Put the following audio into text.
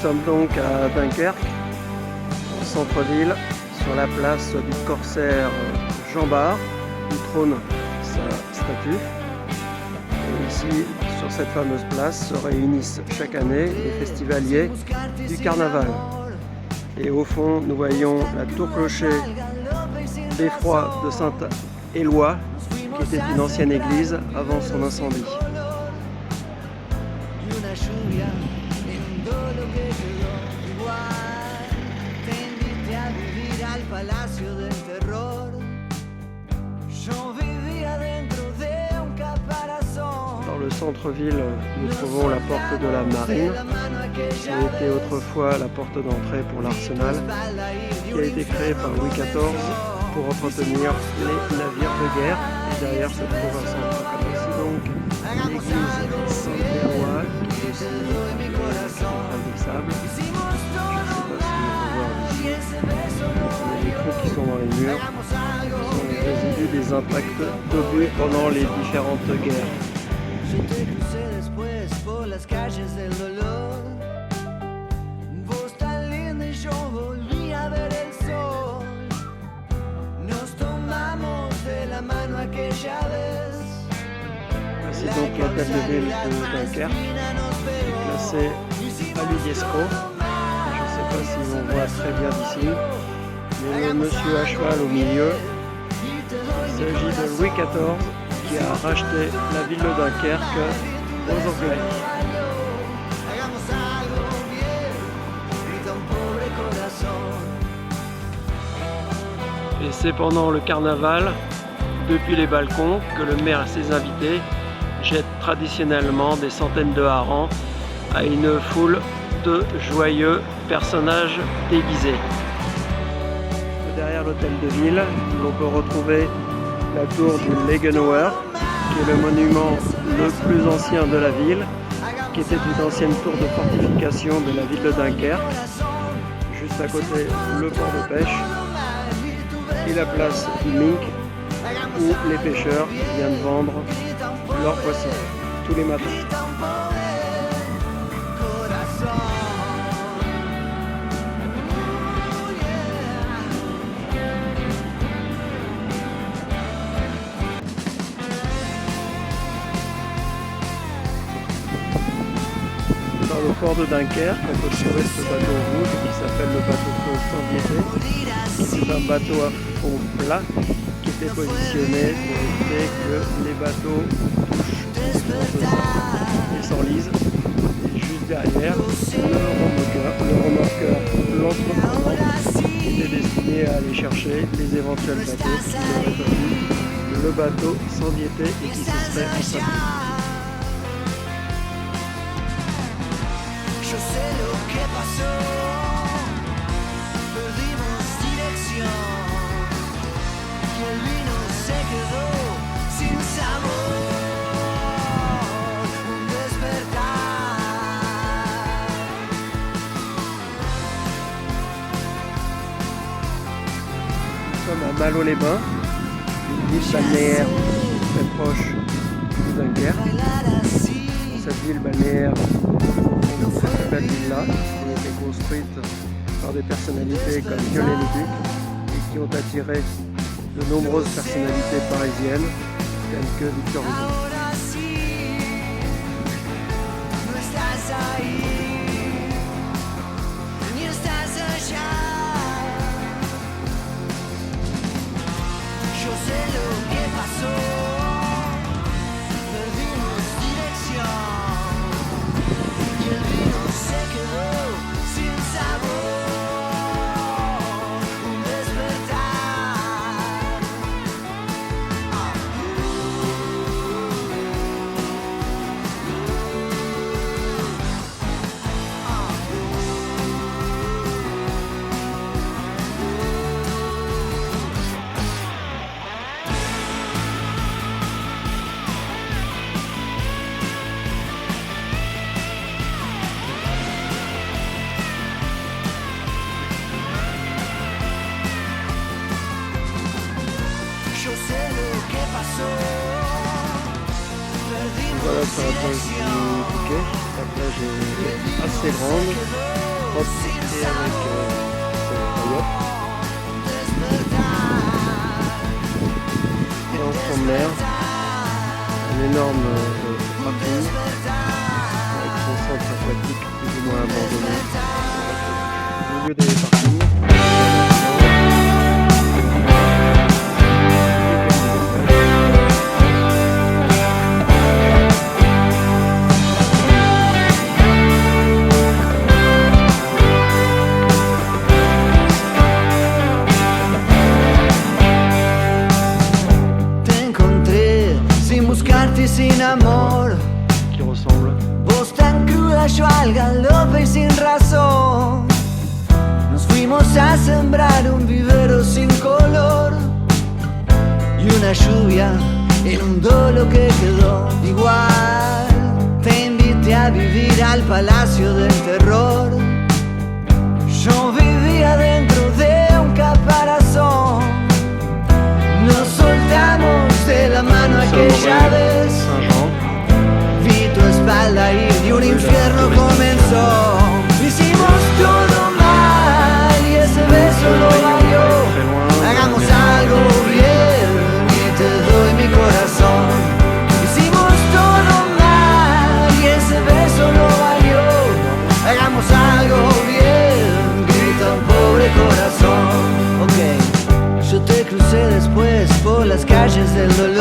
sommes donc à Dunkerque, au centre-ville, sur la place du corsaire Jean Bart, où trône sa statue. Et ici, sur cette fameuse place, se réunissent chaque année les festivaliers du carnaval. Et au fond, nous voyons la tour-clocher beffroi de Saint-Éloi, qui était une ancienne église avant son incendie. Dans le centre-ville, nous trouvons la porte de la Marine, qui était autrefois la porte d'entrée pour l'Arsenal, qui a été créée par Louis XIV pour entretenir les navires de guerre. Et derrière se trouve un centre comme ici, donc l'église Saint-Éloi, qui est aussi des sables. Je ne sais pas si on peut voir ici. Il y a des trous qui sont dans les murs, qui sont les résidus des impacts d'obus pendant les différentes guerres. Voici donc l'hôtel de ville de Dunkerque, classé à l'UNESCO. Je ne sais pas si on voit très bien d'ici, mais le monsieur à cheval au milieu, il s'agit de Louis XIV qui a racheté la ville de Dunkerque aux Anglais. Et c'est pendant le carnaval, depuis les balcons, que le maire et ses invités jettent traditionnellement des centaines de harengs à une foule de joyeux personnages déguisés. Derrière l'hôtel de ville, l'on peut retrouver la tour du Legenauer, qui est le monument le plus ancien de la ville, qui était une ancienne tour de fortification de la ville de Dunkerque. Juste à côté, le port de pêche et la place du Mink, où les pêcheurs viennent vendre leurs poissons tous les matins. Dans le port de Dunkerque, on peut trouver ce bateau rouge qui s'appelle le bateau Saint-Diété. C'est un bateau à fond plat qui était positionné pour éviter que les bateaux touchent et s'enlisent. Et juste derrière, le remorqueur l'entreprenant qui était destiné à aller chercher les éventuels bateaux qui auraient pris le bateau Saint-Diété et qui se seraient ensablés. Nous sommes à Malo-les-Bains, une ville balnéaire très proche de Dunkerque. Dans cette ville balnéaire, on trouve cette belle ville-là, qui a été construite par des personnalités comme Viollet-le-Duc et qui ont attiré de nombreuses personnalités parisiennes telles que Victor Hugo. Voilà sur la plage du Touquet. La plage est assez grande. propre et avec Coyote. Et en front de mer, un énorme parking avec son centre aquatique plus ou moins abandonné au milieu des parkings. Sin amor, qui ressemble. Vos tan cruda, yo al galope y sin razón. Nos fuimos a sembrar un vivero sin color y una lluvia inundó lo que quedó. Igual te invité a vivir al palacio del terror. Yo vivía dentro de un caparazón. Nos soltamos de la mano aquella vez. Vi tu espalda y un infierno comenzó. Hicimos todo mal y ese beso lo valió. Hagamos algo bien y te doy mi corazón. Hicimos todo mal y ese beso lo valió. Hagamos algo bien, grita un pobre corazón. Ok, yo te crucé después por las calles del dolor.